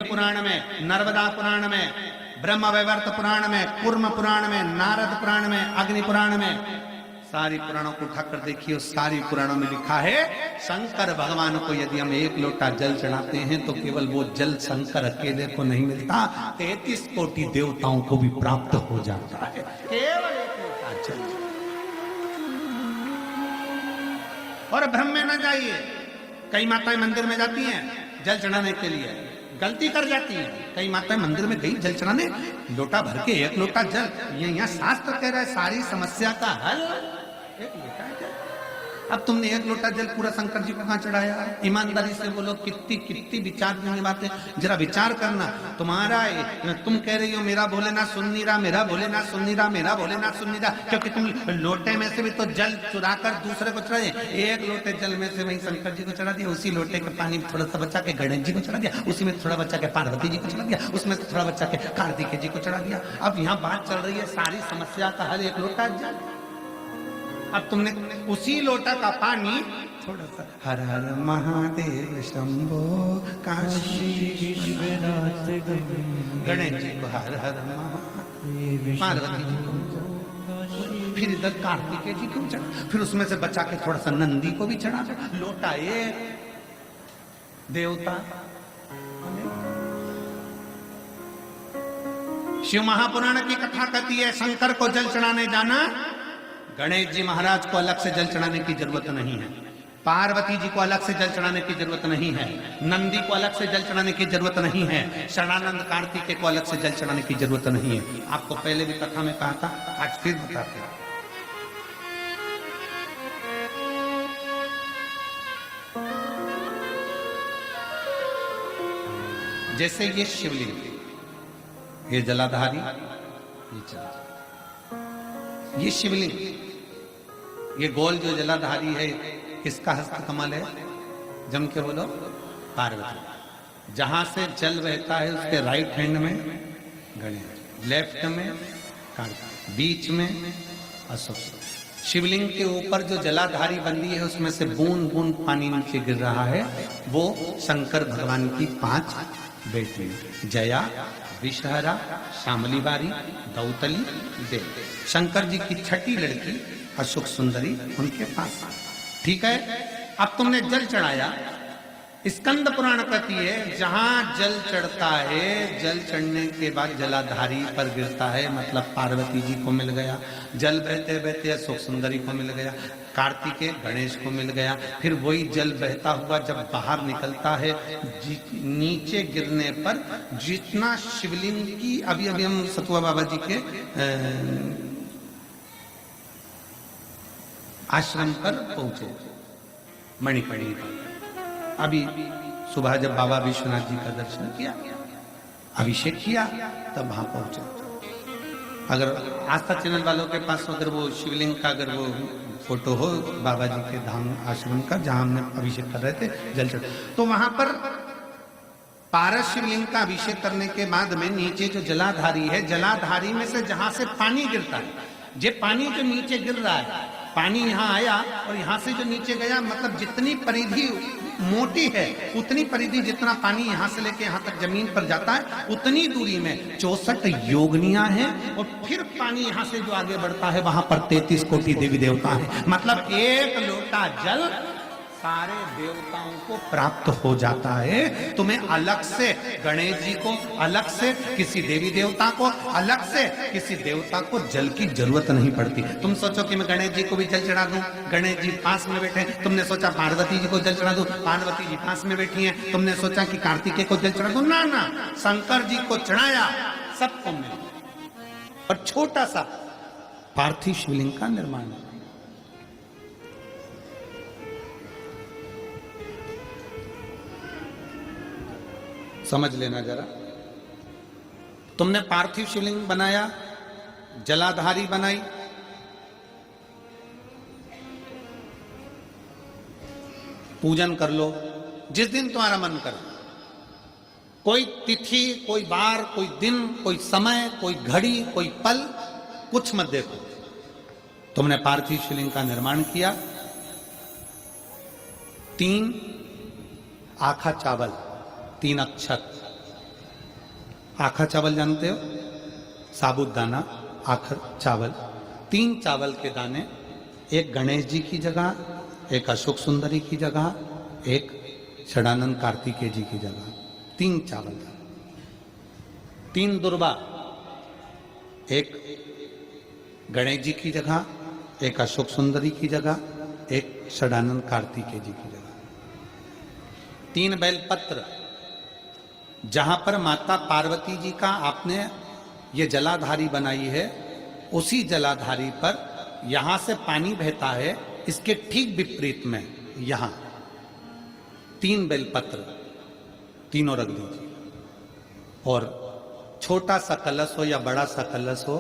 पुराण में, नर्मदा पुराण में, ब्रह्म वैवर्त पुराण में, कूर्म पुराण में, नारद पुराण में, अग्नि पुराण में, सारी पुराणों को उठाकर देखिए, सारी पुराणों में लिखा है शंकर भगवान को यदि हम एक लोटा जल चढ़ाते हैं तो केवल वो जल शंकर अकेले को नहीं मिलता, 33 कोटि देवताओं को भी प्राप्त हो जाता है केवल एक लोटा जल। और भ्रम में न जाइए, कई माताएं मंदिर में जाती हैं जल चढ़ाने के लिए, गलती कर जाती है। कई माताएं मंदिर में गई जल चढ़ाने, लोटा भर के एक लोटा जल, ये यहाँ शास्त्र कह रहा है सारी समस्या का हल एक लोटा जल। अब तुमने एक लोटा जल पूरा शंकर जी को कहां चढ़ाया? ईमानदारी से बोलो, कितनी कितनी विचार की बातें, जरा विचार करना। तुम्हारा तुम कह रही हो मेरा भोलेनाथ सुन नहीं रहा, मेरा भोलेनाथ सुन नहीं रहा, मेरा भोलेनाथ सुन नहीं रहा, क्योंकि तुम लोटे में से भी तो जल चुरा कर दूसरे को चढ़ाए। एक लोटे जल में से वही शंकर जी को चढ़ा दिया, उसी लोटे के पानी में थोड़ा सा बचा के गणेश जी को चढ़ा दिया, उसी में थोड़ा बचा के पार्वती जी को चढ़ा दिया, उसमें थोड़ा बचा के कार्तिकेय जी को चढ़ा दिया। अब यहाँ बात चल रही है सारी समस्या का हल एक लोटा जल। अब तुमने उसी लोटा का पानी थोड़ा सा हर हर महादेव शंभो काशी विश्वनाथ गणेश जी को हर हर महादेव, पार्वती जी को, फिर इधर कार्तिकेय जी को चढ़ा, फिर उसमें से बचा के थोड़ा सा नंदी को भी चढ़ा। लोटा एक देवता। शिव महापुराण की कथा कहती है शंकर को जल चढ़ाने जाना, गणेश जी महाराज को अलग से जल चढ़ाने की जरूरत नहीं है, पार्वती जी को अलग से जल चढ़ाने की जरूरत नहीं है, नंदी को अलग से जल चढ़ाने की जरूरत नहीं है, शरणानंद कार्तिकेय को अलग से जल चढ़ाने की जरूरत नहीं है। आपको पहले भी कथा में कहा था, आज फिर बताते हैं। जैसे ये शिवलिंग, ये जलाधारी, ये शिवलिंग, ये गोल जो जलाधारी है, किसका हस्त कमल है? जम के बोलो, पार्वती। जहां से जल बहता है उसके राइट हैंड में गणेश, लेफ्ट में कार्तिक, बीच में अशोक। शिवलिंग के ऊपर जो जलाधारी बंदी है उसमें से बूंद बूंद पानी नीचे गिर रहा है, वो शंकर भगवान की 5 बेटी, जया, विषहरा, शामली बारी, दौतली, देव। शंकर जी की छठी लड़की अशोक सुंदरी उनके पास। ठीक है, अब तुमने जल चढ़ाया। स्कंद पुराण कहती है जहां जल चढ़ता है, जल चढ़ने के बाद जलाधारी पर गिरता है, मतलब पार्वती जी को मिल गया। जल बहते बहते अशोक सुंदरी को मिल गया, कार्तिकेय गणेश को मिल गया। फिर वही जल बहता हुआ जब बाहर निकलता है, नीचे गिरने पर जितना शिवलिंग की, अभी अभी हम सतुआ बाबा जी के आश्रम पर पहुंचे, मणिकर्णी। अभी सुबह जब बाबा विश्वनाथ जी का दर्शन किया, अभिषेक किया, तब वहां पहुंचे। अगर आस्था चैनल वालों के पास अगर वो शिवलिंग का अगर वो फोटो हो बाबा जी के धाम आश्रम का, जहां हमने अभिषेक कर रहे थे जल चढ़, तो वहां पर पारस शिवलिंग का अभिषेक करने के बाद में नीचे जो जलाधारी है, जलाधारी में से जहां से पानी गिरता है, ये पानी जो नीचे गिर रहा है, पानी यहाँ आया और यहाँ से जो नीचे गया, मतलब जितनी परिधि मोटी है उतनी परिधि, जितना पानी यहाँ से लेके यहाँ तक जमीन पर जाता है उतनी दूरी में 64 योगनियां हैं, और फिर पानी यहाँ से जो आगे बढ़ता है वहां पर 33 कोटि देवी देवता है। मतलब एक लोटा जल सारे देवताओं को प्राप्त हो जाता है। तुम्हें अलग से गणेश जी को, अलग से किसी देवी देवता को, अलग से किसी देवता को जल की जरूरत नहीं पड़ती। तुम सोचो कि मैं गणेश जी को भी जल चढ़ा दूं, गणेश जी पास में बैठे, तुमने सोचा पार्वती जी को जल चढ़ा दूं, पार्वती जी पास में बैठी हैं, तुमने सोचा कि कार्तिकेय को जल चढ़ा दूं, ना ना, शंकर जी को चढ़ाया, सबको मिला और छोटा सा पार्थिव शिवलिंग का निर्माण। समझ लेना जरा, तुमने पार्थिव शिवलिंग बनाया, जलाधारी बनाई, पूजन कर लो जिस दिन तुम्हारा मन करे, कोई तिथि, कोई बार, कोई दिन, कोई समय, कोई घड़ी, कोई पल, कुछ मत देखो। तुमने पार्थिव शिवलिंग का निर्माण किया, 3 आखा चावल, 3 अक्षत, आखा चावल जानते हो, साबुदाना आखर चावल, 3 चावल के दाने, एक गणेश जी की जगह, एक अशोक सुंदरी की जगह, एक षडानंद कार्तिकेय जी की जगह, 3 चावल, 3 दुर्वा, एक गणेश जी की जगह, एक अशोक सुंदरी की जगह, एक षडानंद कार्तिकेय जी की जगह, 3 बेलपत्र। जहां पर माता पार्वती जी का आपने ये जलाधारी बनाई है, उसी जलाधारी पर यहां से पानी बहता है, इसके ठीक विपरीत में यहां 3 बेलपत्र, तीनों रख दीजिए। और छोटा सा कलश हो या बड़ा सा कलश हो,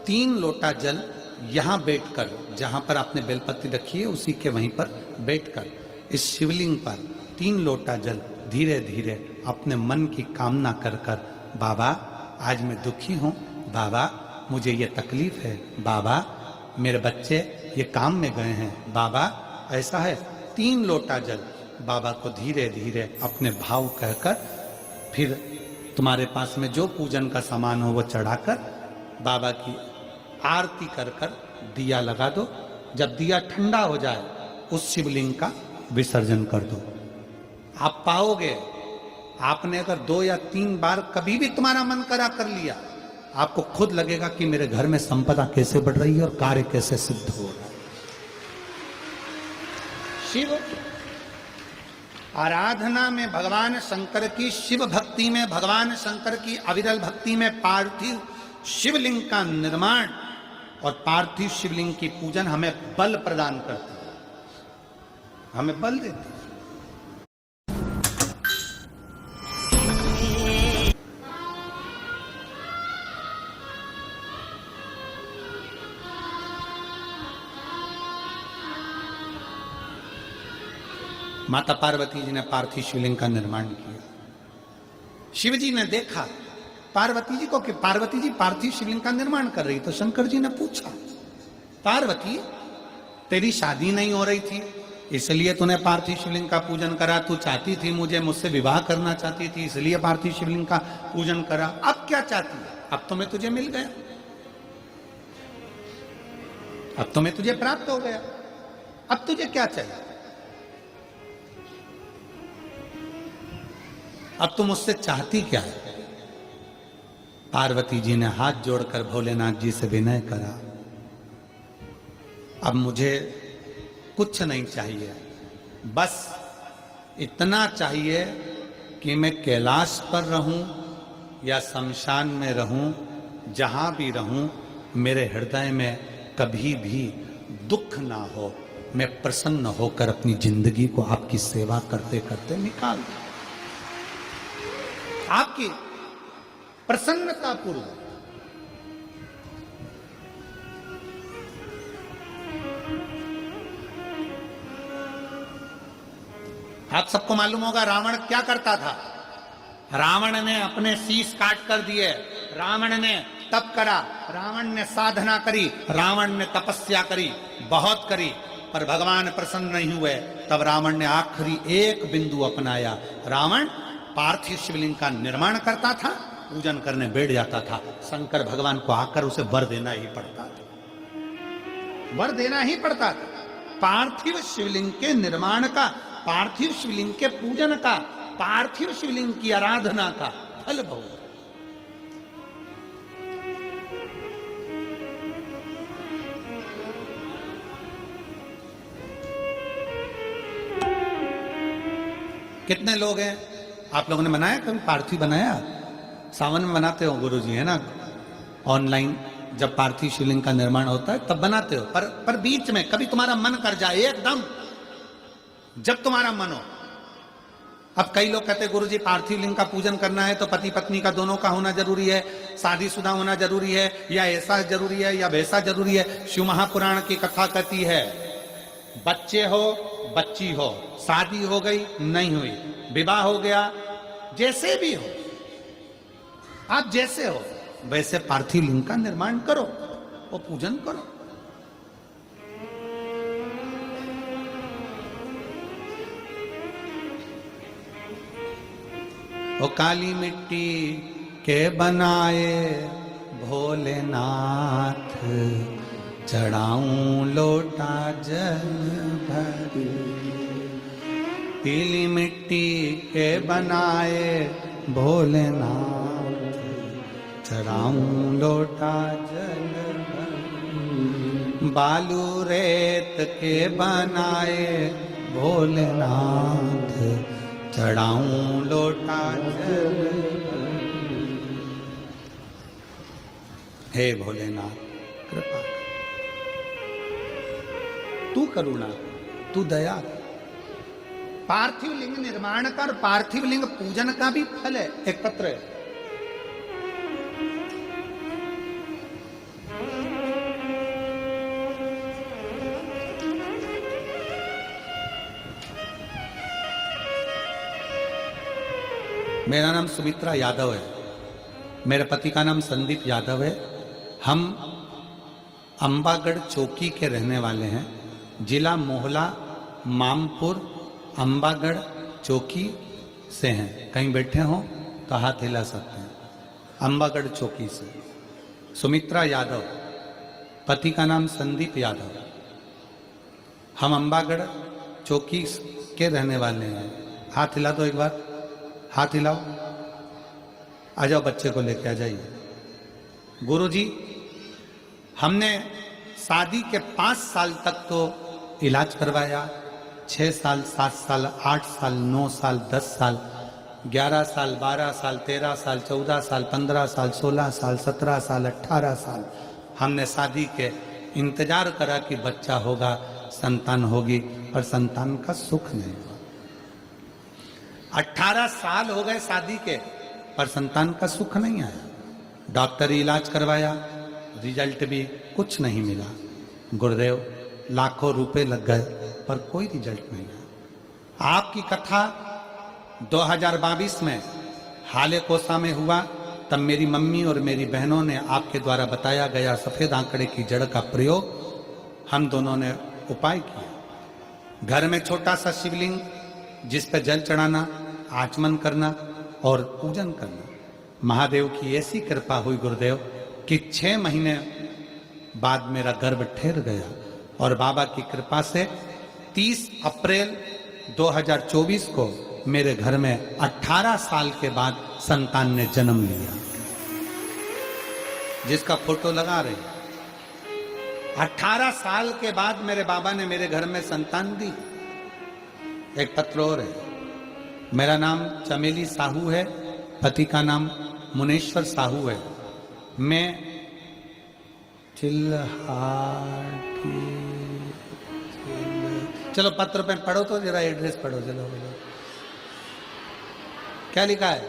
3 लोटा जल यहां बैठकर, जहां पर आपने बेलपत्ती रखी है उसी के वहीं पर बैठकर इस शिवलिंग पर 3 लोटा जल धीरे धीरे अपने मन की कामना कर कर, बाबा आज मैं दुखी हूं, बाबा मुझे ये तकलीफ है, बाबा मेरे बच्चे ये काम में गए हैं, बाबा ऐसा है, 3 लोटा जल बाबा को धीरे धीरे अपने भाव कहकर, फिर तुम्हारे पास में जो पूजन का सामान हो वो चढ़ाकर बाबा की आरती कर कर दिया लगा दो। जब दिया ठंडा हो जाए उस शिवलिंग का विसर्जन कर दो। आप पाओगे, आपने अगर 2 या 3 बार कभी भी तुम्हारा मन करा कर लिया, आपको खुद लगेगा कि मेरे घर में संपदा कैसे बढ़ रही है और कार्य कैसे सिद्ध हो रहा है। शिव आराधना में भगवान शंकर की, शिव भक्ति में भगवान शंकर की अविरल भक्ति में पार्थिव शिवलिंग का निर्माण और पार्थिव शिवलिंग की पूजन हमें बल प्रदान करती है, हमें बल देती है। माता पार्वती जी ने पार्थिव शिवलिंग का निर्माण किया। शिव जी ने देखा पार्वती जी को कि पार्वती जी पार्थिव शिवलिंग का निर्माण कर रही, तो शंकर जी ने पूछा, पार्वती तेरी शादी नहीं हो रही थी इसलिए तूने पार्थिव शिवलिंग का पूजन करा, तू चाहती थी मुझसे विवाह करना चाहती थी इसलिए पार्थिव शिवलिंग का पूजन करा, अब क्या चाहती है? अब तो मैं तुझे मिल गया, अब तो मैं तुझे प्राप्त हो गया, अब तुझे क्या चाहिए? अब तुम मुझसे चाहती क्या है? पार्वती जी ने हाथ जोड़कर भोलेनाथ जी से विनय करा, अब मुझे कुछ नहीं चाहिए, बस इतना चाहिए कि मैं कैलाश पर रहूं या शमशान में रहूं, जहां भी रहूं मेरे हृदय में कभी भी दुख ना हो, मैं प्रसन्न होकर अपनी जिंदगी को आपकी सेवा करते करते निकाल दूं, आपकी प्रसन्नता पूर्वक। आप सबको मालूम होगा रावण क्या करता था। रावण ने अपने शीश काट कर दिए, रावण ने तप करा, रावण ने साधना करी, रावण ने तपस्या करी, बहुत करी, पर भगवान प्रसन्न नहीं हुए। तब रावण ने आखिरी एक बिंदु अपनाया, रावण पार्थिव शिवलिंग का निर्माण करता था, पूजन करने बैठ जाता था, शंकर भगवान को आकर उसे वर देना ही पड़ता था, वर देना ही पड़ता था। पार्थिव शिवलिंग के निर्माण का, पार्थिव शिवलिंग के पूजन का, पार्थिव शिवलिंग की आराधना का फल बहुत। कितने लोग हैं आप लोगों ने बनाया, कभी पार्थिव बनाया? सावन में बनाते हो गुरुजी, है ना, ऑनलाइन जब पार्थिव शिवलिंग का निर्माण होता है तब बनाते हो, पर बीच में कभी तुम्हारा मन कर जाए एकदम, जब तुम्हारा मन हो। अब कई लोग कहते हैं गुरुजी पार्थिव लिंग का पूजन करना है तो पति पत्नी का दोनों का होना जरूरी है, शादीशुदा होना जरूरी है, या ऐसा जरूरी है या वैसा जरूरी है। शिव महापुराण की कथा कहती है बच्चे हो बच्ची हो, शादी हो गई नहीं हुई, विवाह हो गया, जैसे भी हो, आप जैसे हो वैसे पार्थिव लिंग का निर्माण करो और पूजन करो। ओ काली मिट्टी के बनाए भोलेनाथ, चढ़ाऊं लोटा जल भरी। पीली मिट्टी के बनाए भोलेनाथ, चढ़ाऊं लोटा जल भरी। बालू रेत के बनाए भोलेनाथ, चढ़ाऊं लोटा जल भरी। हे भोलेनाथ कृपा कर, तू करुणा, तू दया। पार्थिव लिंग निर्माण कर, पार्थिव लिंग पूजन का भी फल है। एक पत्र है, मेरा नाम सुमित्रा यादव है, मेरे पति का नाम संदीप यादव है। हम अंबागढ़ चौकी के रहने वाले हैं। जिला मोहला, मामपुर, अंबागढ़ चौकी से हैं। कहीं बैठे हो तो हाथ हिला सकते हैं। अंबागढ़ चौकी से। सुमित्रा यादव, पति का नाम संदीप यादव। हम अंबागढ़ चौकी के रहने वाले हैं। हाथ हिला दो एक बार, हाथ हिलाओ। आ जाओ, बच्चे को लेके आ जाइए। गुरुजी, हमने शादी के 5 साल तक तो इलाज करवाया। 6 साल, 7 साल, 8 साल, 9 साल, 10 साल, 11 साल, 12 साल, 13 साल, 14 साल, 15 साल, 16 साल, 17 साल, 18 साल हमने शादी के इंतजार करा कि बच्चा होगा, संतान होगी, पर संतान का सुख नहीं हुआ। 18 साल हो गए शादी के, पर संतान का सुख नहीं आया। डॉक्टरी इलाज करवाया, रिजल्ट भी कुछ नहीं मिला। गुरुदेव, लाखों रुपए लग गए, पर कोई रिजल्ट नहीं आया। आपकी कथा 2022 में हाले कोसा में हुआ। तब मेरी मम्मी और मेरी बहनों ने आपके द्वारा बताया गया सफेद आंकड़े की जड़ का प्रयोग हम दोनों ने उपाय किया। घर में छोटा सा शिवलिंग, जिस पर जल चढ़ाना, आचमन करना और पूजन करना। महादेव की ऐसी कृपा हुई गुरुदेव कि 6 महीने बाद मेरा गर्भ ठहर गया और बाबा की कृपा से 30 अप्रैल 2024 को मेरे घर में 18 साल के बाद संतान ने जन्म लिया, जिसका फोटो लगा रहे। 18 साल के बाद मेरे बाबा ने मेरे घर में संतान दी। एक पत्र और है, मेरा नाम चमेली साहू है, पति का नाम मुनेश्वर साहू है। मैं चलो पत्र पे पढ़ो तो जरा, एड्रेस पढ़ो। चलो बोलो, क्या लिखा है?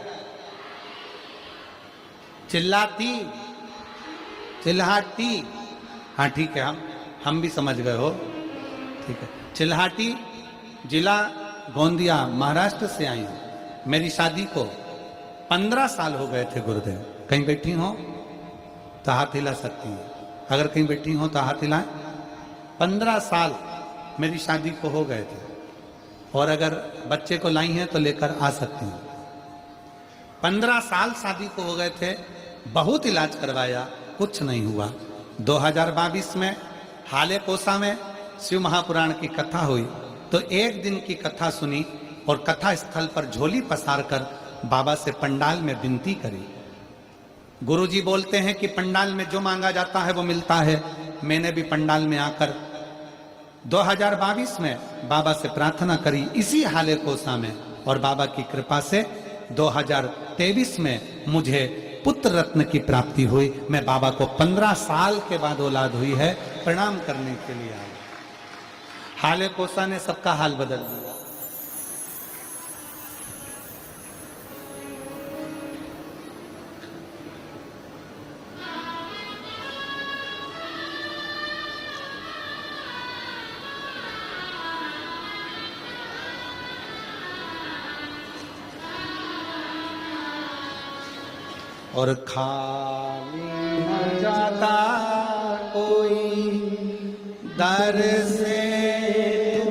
चिल्लाती, चिल्हाटी। हाँ ठीक है, हम भी समझ गए हो। ठीक है, चिल्हाटी, जिला गोंदिया, महाराष्ट्र से आई हूं। मेरी शादी को 15 साल हो गए थे गुरुदेव। कहीं बैठी हो तो हाथ हिला सकती हैं, अगर कहीं बैठी हो तो हाथ हिलाएं। 15 साल मेरी शादी को हो गए थे, और अगर बच्चे को लाई हैं तो लेकर आ सकती हैं। 15 साल शादी को हो गए थे, बहुत इलाज करवाया, कुछ नहीं हुआ। 2022 में हाले कोसा में शिव महापुराण की कथा हुई, तो एक दिन की कथा सुनी और कथा स्थल पर झोली पसार कर बाबा से पंडाल में विनती करी। गुरुजी बोलते हैं कि पंडाल में जो मांगा जाता है वो मिलता है। मैंने भी पंडाल में आकर 2022 में बाबा से प्रार्थना करी इसी हाले कोसा में, और बाबा की कृपा से 2023 में मुझे पुत्र रत्न की प्राप्ति हुई। मैं बाबा को 15 साल के बाद औलाद हुई है, प्रणाम करने के लिए आया। हाले कोसा ने सबका हाल बदल दिया। और खाली न जाता कोई दर से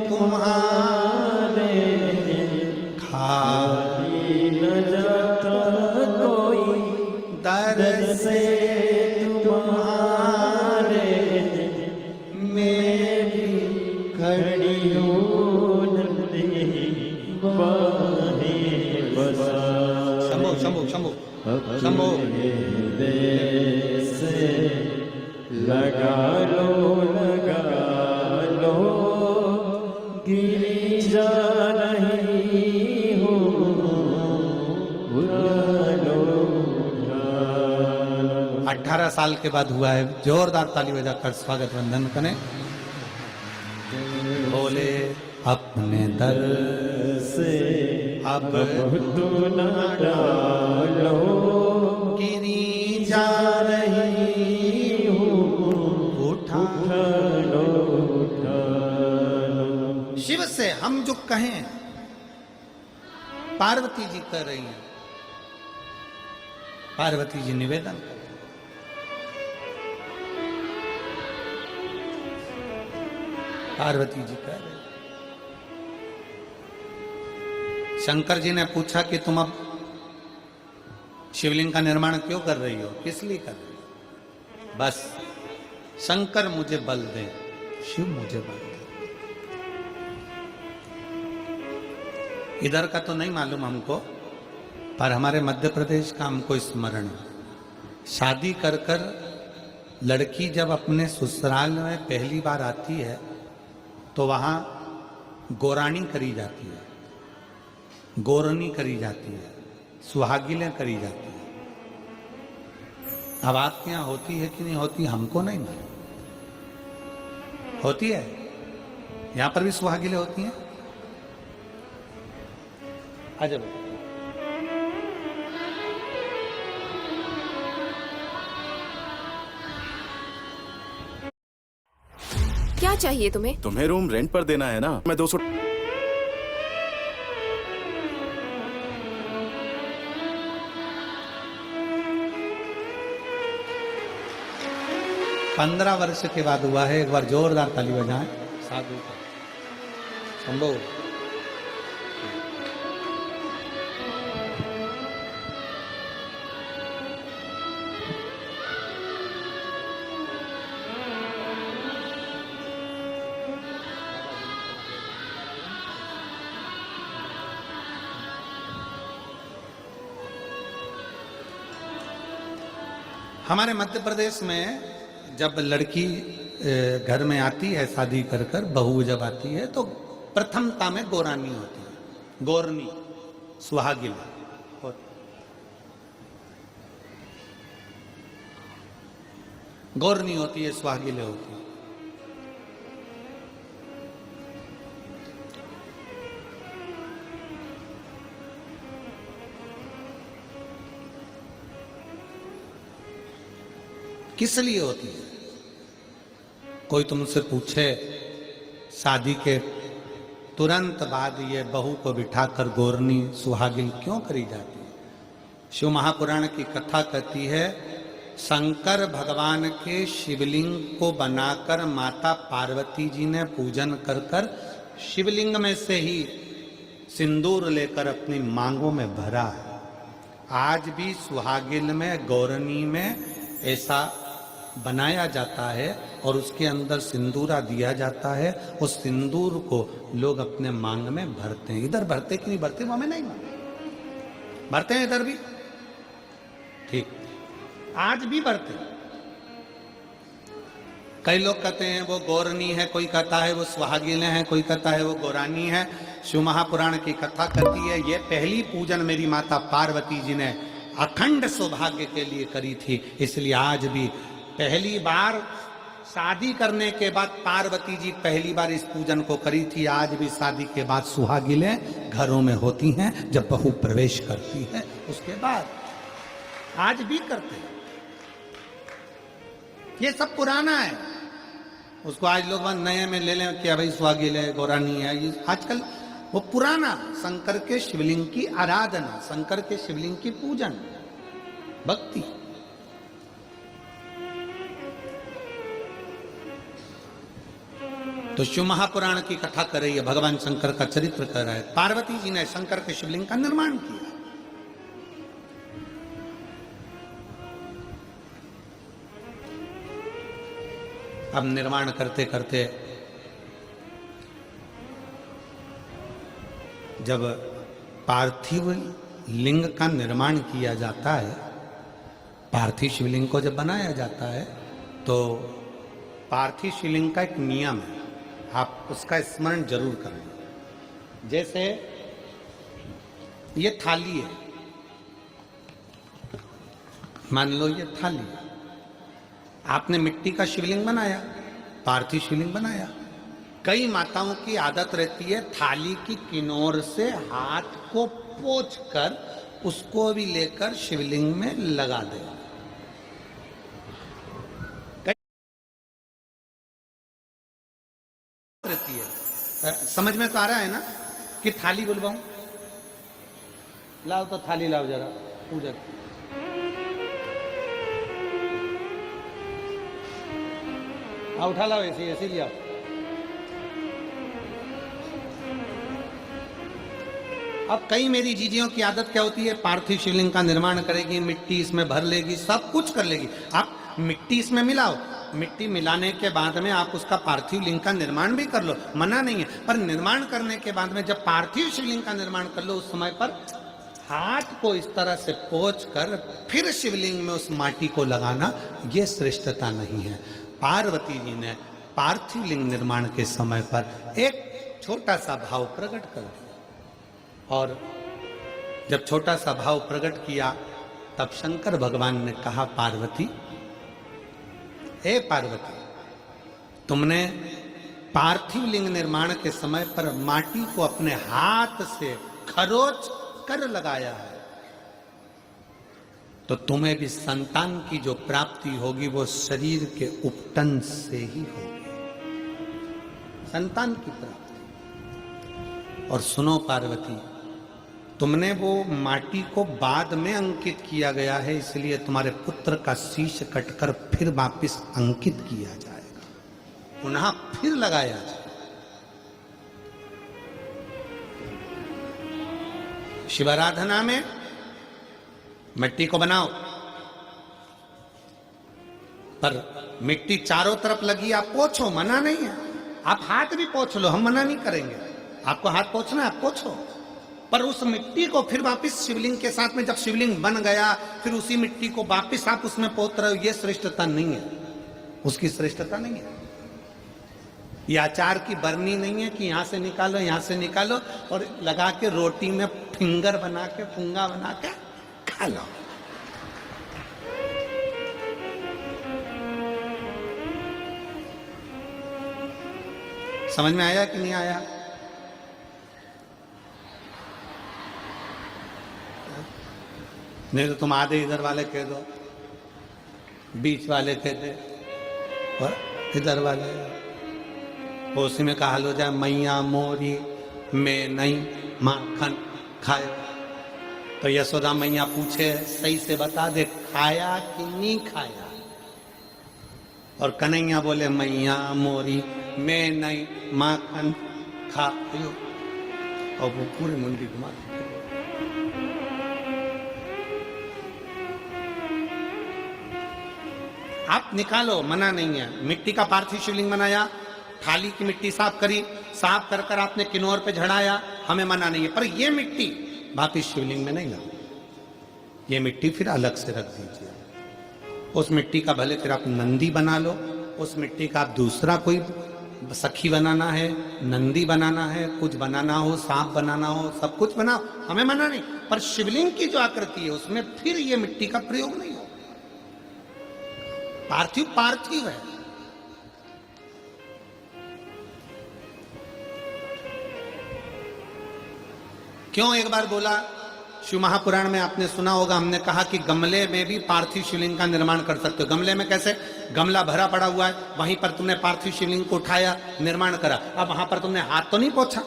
तुम्हारे, खाली न जाता कोई दर से तुम्हारे मैं भी खड़ी हूँ नंदी बाहें बसा। शंभो शंभो शंभो शंभो से लगा लो गिरी जा रही हूँ उठा लो। 18 साल के बाद हुआ है, जोरदार ताली बजाकर स्वागत वंदन करें। बोले अपने दर से अब तू न डालो गिरी जा रही हूँ उठा लो। शिव से हम जो कहें पार्वती जी कर रही हैं, पार्वती जी निवेदन कर, पार्वती जी कह रहे। शंकर जी ने पूछा कि तुम अब शिवलिंग का निर्माण क्यों कर रही हो, किस लिए कर रही हो? बस शंकर मुझे बल दे, शिव मुझे बल दे। इधर का तो नहीं मालूम हमको, पर हमारे मध्य प्रदेश का हमको स्मरण है। शादी कर कर लड़की जब अपने ससुराल में पहली बार आती है तो वहां गोरानी करी जाती है, गोरनी करी जाती है, सुहागिलें करी जाती है। अब आपके यहाँ होती है कि नहीं होती हमको नहीं मालूम। होती है, यहां पर भी सुहागिलें होती हैं। आजा बेटा। क्या चाहिए तुम्हें? तुम्हें रूम रेंट पर देना है ना? मैं 200 15 वर्ष के बाद हुआ है। एक बार जोरदार ताली बजाएं साधु का। संभव हमारे मध्य प्रदेश में जब लड़की घर में आती है शादी कर कर, बहू जब आती है तो प्रथमता में गोरानी होती है, गोरनी सुहागिन। गोरनी होती है, सुहागिले होती है। किस लिए होती है? कोई तुमसे पूछे शादी के तुरंत बाद ये बहू को बिठाकर गोरनी सुहागिन क्यों करी जाती है? शिव महापुराण की कथा कहती है, शंकर भगवान के शिवलिंग को बनाकर माता पार्वती जी ने पूजन कर कर शिवलिंग में से ही सिंदूर लेकर अपनी मांगों में भरा है। आज भी सुहागिन में, गौरनी में ऐसा बनाया जाता है और उसके अंदर सिंदूरा दिया जाता है। उस सिंदूर को लोग अपने मांग में भरते हैं। इधर भरते कि नहीं भरते वो हमें नहीं मालूम, भरते हैं इधर भी, ठीक, आज भी भरते हैं। कई लोग कहते हैं वो गौरनी है, कोई कहता है वो सुहागिनें हैं, कोई कहता है वो गौरानी है। शिव महापुराण की कथा कहती है ये पहली पूजन मेरी माता पार्वती जी ने अखंड सौभाग्य के लिए करी थी, इसलिए आज भी पहली बार शादी करने के बाद पार्वती जी पहली बार इस पूजन को करी थी। आज भी शादी के बाद सुहागिनें घरों में होती हैं, जब बहू प्रवेश करती है उसके बाद आज भी करते हैं। ये सब पुराना है, उसको आज लोग नए में ले लें कि भाई सुहागिनें गौरानी है। ये आजकल वो पुराना शंकर के शिवलिंग की आराधना, शंकर के शिवलिंग की पूजन, भक्ति। तो शिव महापुराण की कथा कर रही है, भगवान शंकर का चरित्र कर रहा है। पार्वती जी ने शंकर के शिवलिंग का निर्माण किया। अब निर्माण करते करते जब पार्थिव लिंग का निर्माण किया जाता है, पार्थिव शिवलिंग को जब बनाया जाता है तो पार्थिव शिवलिंग का एक नियम है, आप उसका स्मरण जरूर करें। जैसे ये थाली है, मान लो ये थाली है, आपने मिट्टी का शिवलिंग बनाया, पार्थिव शिवलिंग बनाया। कई माताओं की आदत रहती है थाली की किनार से हाथ को पोंछकर उसको भी लेकर शिवलिंग में लगा दे। रहती है, समझ में तो आ रहा है ना कि थाली बुलवाऊं? लाओ तो थाली लाओ जरा, पूजा उठा लाओ, ऐसी ऐसी लिया। अब कई मेरी जीजियों की आदत क्या होती है, पार्थिव शिवलिंग का निर्माण करेगी, मिट्टी इसमें भर लेगी, सब कुछ कर लेगी। आप मिट्टी इसमें मिलाओ, मिट्टी मिलाने के बाद में आप उसका पार्थिव लिंग का निर्माण भी कर लो, मना नहीं है। पर निर्माण करने के बाद में जब पार्थिव शिवलिंग का निर्माण कर लो, उस समय पर हाथ को इस तरह से पोंछ कर फिर शिवलिंग में उस माटी को लगाना, ये श्रेष्ठता नहीं है। पार्वती जी ने पार्थिव लिंग निर्माण के समय पर एक छोटा सा भाव प्रकट कर दिया, और जब छोटा सा भाव प्रकट किया तब शंकर भगवान ने कहा, पार्वती, हे पार्वती, तुमने पार्थिव लिंग निर्माण के समय पर माटी को अपने हाथ से खरोच कर लगाया है, तो तुम्हें भी संतान की जो प्राप्ति होगी वो शरीर के उपटन से ही होगी, संतान की प्राप्ति। और सुनो पार्वती, तुमने वो माटी को बाद में अंकित किया गया है, इसलिए तुम्हारे पुत्र का शीश कटकर फिर वापिस अंकित किया जाएगा, पुनः फिर लगाया जाएगा। शिवाराधना में मिट्टी को बनाओ, पर मिट्टी चारों तरफ लगी, आप पोंछो, मना नहीं है। आप हाथ भी पोंछ लो, हम मना नहीं करेंगे। आपको हाथ पोंछना है, आप पोंछो, पर उस मिट्टी को फिर वापस शिवलिंग के साथ में, जब शिवलिंग बन गया फिर उसी मिट्टी को वापस आप उसमें पोत रहे हो, ये श्रेष्ठता नहीं है, उसकी श्रेष्ठता नहीं है। ये अचार की बरनी नहीं है कि यहां से निकालो, यहां से निकालो और लगा के रोटी में फिंगर बना के, फुंगा बना के खा लो। समझ में आया कि नहीं आया? नहीं तो तुम आधे इधर वाले कह दो, बीच वाले कह दे और इधर वाले, उसी में कहा लो जाए, मैया मोरी में नहीं माखन खाए। तो यशोदा मैया पूछे, सही से बता दे, खाया कि नहीं खाया? और कन्हैया बोले, मैया मोरी में नहीं माखन खायो, और वो पूरी मुंडी घुमा दी। आप निकालो, मना नहीं है। मिट्टी का पार्थिव शिवलिंग बनाया, थाली की मिट्टी साफ करी, साफ कर कर आपने किन्नौर पे झड़ाया, हमें मना नहीं है। पर ये मिट्टी वापिस शिवलिंग में नहीं लगाओ, ये मिट्टी फिर अलग से रख दीजिए। उस मिट्टी का भले फिर आप नंदी बना लो, उस मिट्टी का आप दूसरा कोई सखी बनाना है, नंदी बनाना है, कुछ बनाना हो, सांप बनाना हो, सब कुछ बनाओ, हमें मना नहीं। पर शिवलिंग की जो आकृति है उसमें फिर ये मिट्टी का प्रयोग नहीं हो। पार्थिव पार्थिव है। क्यों एक बार बोला, शिव महापुराण में आपने सुना होगा, हमने कहा कि गमले में भी पार्थिव शिवलिंग का निर्माण कर सकते हो। गमले में कैसे? गमला भरा पड़ा हुआ है, वहीं पर तुमने पार्थिव शिवलिंग को उठाया, निर्माण करा। अब वहां पर तुमने हाथ तो नहीं पोंछा,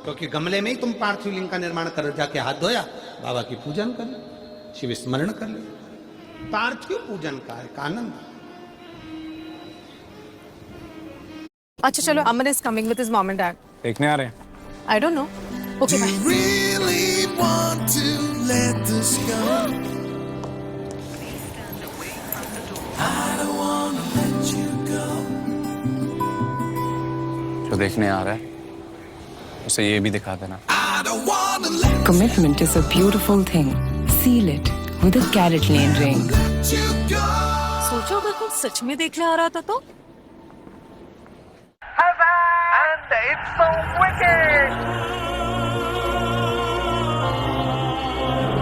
क्योंकि गमले में ही तुम पार्थिव लिंग का निर्माण कर, जाके हाथ धोया, बाबा की पूजन कर ली, शिव स्मरण कर लिया। पार्थिव पूजन का एक आनंद। अच्छा चलो, Aman is coming with his mom and dad. देखने आ रहे हैं। I don't know. Okay bye. Really want to let this go. I don't want to let you go. देखने आ रहा है उसे ये भी दिखा देना। I don't wanna let Commitment is a beautiful thing. Seal it with a Carrot Lane ring. you go. सोचो अगर कोई सच में देखने आ रहा था तो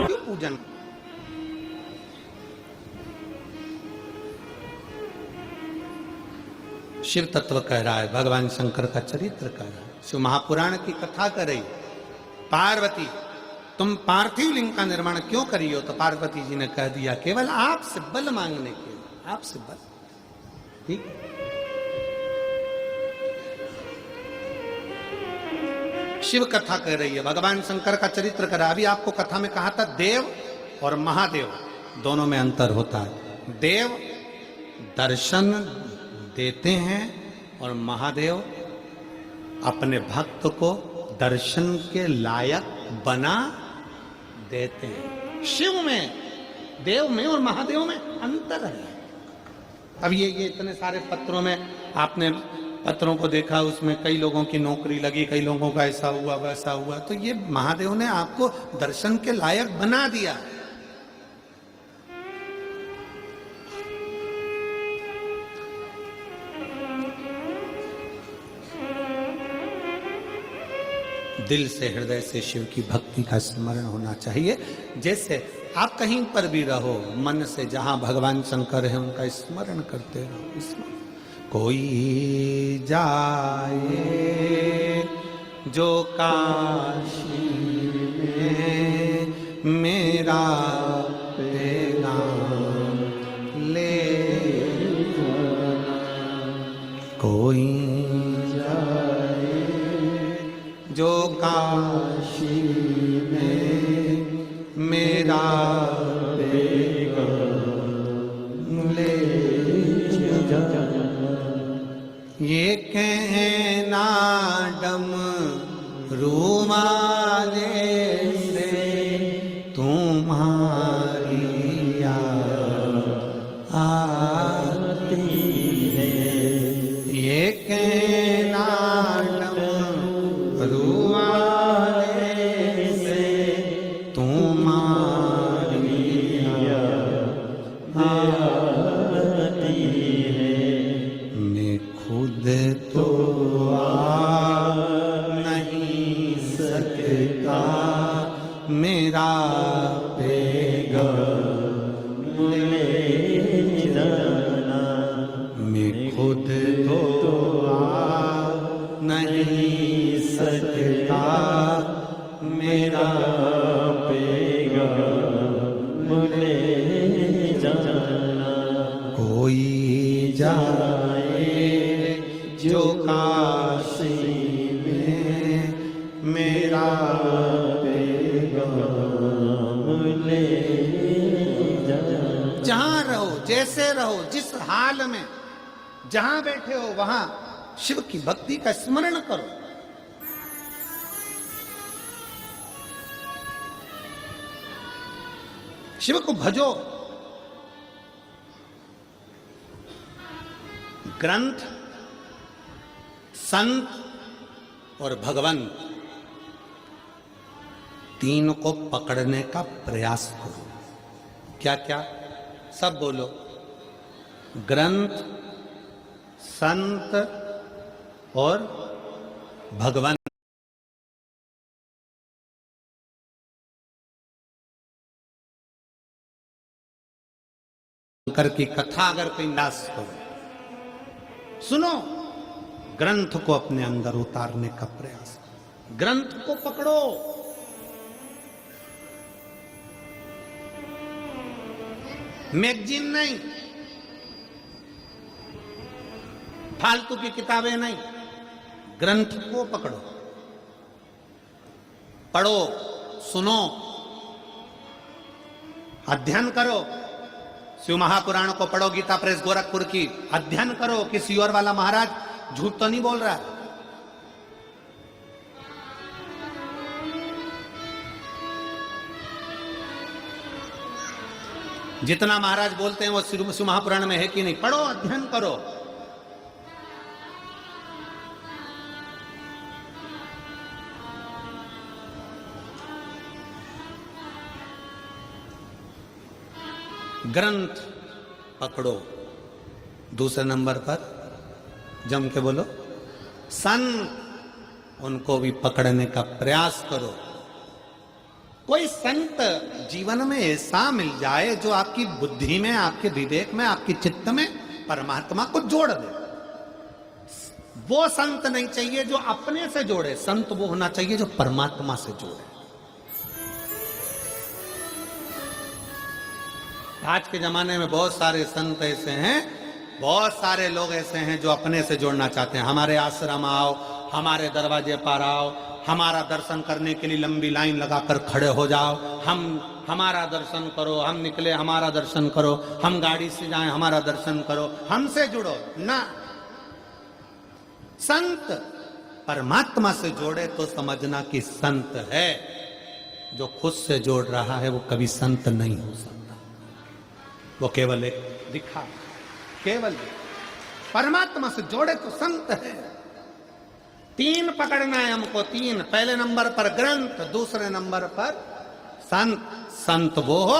क्यों पूजन? शिव तत्व कह रहा है, भगवान शंकर का चरित्र कह रहा है, शिव महापुराण की कथा कर रही। पार्वती तुम पार्थिव लिंग का निर्माण क्यों करी हो? तो पार्वती जी ने कह दिया केवल आपसे बल मांगने के लिए, आपसे बल। ठीक है? शिव कथा कह रही है, भगवान शंकर का चरित्र कर रहा है। अभी आपको कथा में कहा था देव और महादेव दोनों में अंतर होता है। देव दर्शन देते हैं और महादेव अपने भक्त को दर्शन के लायक बना देते हैं। शिव में, देव में और महादेव में अंतर है। अब ये इतने सारे पत्रों में आपने पत्रों को देखा, उसमें कई लोगों की नौकरी लगी, कई लोगों का ऐसा हुआ वैसा हुआ, तो ये महादेव ने आपको दर्शन के लायक बना दिया। दिल से हृदय से शिव की भक्ति का स्मरण होना चाहिए। जैसे आप कहीं पर भी रहो, मन से जहां भगवान शंकर है उनका स्मरण करते रहो। स्मरण। कोई जाए जो काशी में मेरा पैगाम ले, कोई जो काशी में मेरा पैगाम ले ये कहना डम रूमाले से तुम्हारी याद आती है, ये कहना मेरा पैगाम ले जाना, मैं खुद तो आ नहीं सकता, मेरा पैगाम ले जाना। कोई जाए जो काशी में मेरा जहां रहो, जैसे रहो, जिस हाल में जहां बैठे हो वहां शिव की भक्ति का स्मरण करो। शिव को भजो। ग्रंथ, संत और भगवान तीनों को पकड़ने का प्रयास करो। क्या क्या? सब बोलो। ग्रंथ, संत और भगवान। शंकर की कथा अगर कोई नाश करो, सुनो, ग्रंथ को अपने अंदर उतारने का प्रयास। ग्रंथ को पकड़ो। मैगजीन नहीं, फालतू की किताबें नहीं, ग्रंथ को पकड़ो, पढ़ो, सुनो, अध्ययन करो। शिव महापुराण को पढ़ो, गीता प्रेस गोरखपुर की, अध्ययन करो। किसी और वाला महाराज झूठ तो नहीं बोल रहा है। जितना महाराज बोलते हैं वो शिव महापुराण में है कि नहीं? पढ़ो, अध्ययन करो। ग्रंथ पकड़ो। दूसरे नंबर पर जम के बोलो संत, उनको भी पकड़ने का प्रयास करो। कोई संत जीवन में ऐसा मिल जाए जो आपकी बुद्धि में, आपके विवेक में, आपकी चित्त में परमात्मा को जोड़ दे। वो संत नहीं चाहिए जो अपने से जोड़े, संत वो होना चाहिए जो परमात्मा से जोड़े। आज के जमाने में बहुत सारे संत ऐसे हैं, बहुत सारे लोग ऐसे हैं जो अपने से जोड़ना चाहते हैं। हमारे आश्रम आओ, हमारे दरवाजे पर आओ, हमारा दर्शन करने के लिए लंबी लाइन लगाकर खड़े हो जाओ, हमारा दर्शन करो, हम निकले हमारा दर्शन करो, हम गाड़ी से जाएं हमारा दर्शन करो, हमसे जुड़ो ना। संत परमात्मा से जोड़े तो समझना कि संत है। जो खुद से जोड़ रहा है वो कभी संत नहीं हो सकता, वो केवल एक दिखा, केवल परमात्मा से जोड़े तो संत है। तीन पकड़ना है हमको, तीन। पहले नंबर पर ग्रंथ, दूसरे नंबर पर संत। संत वो हो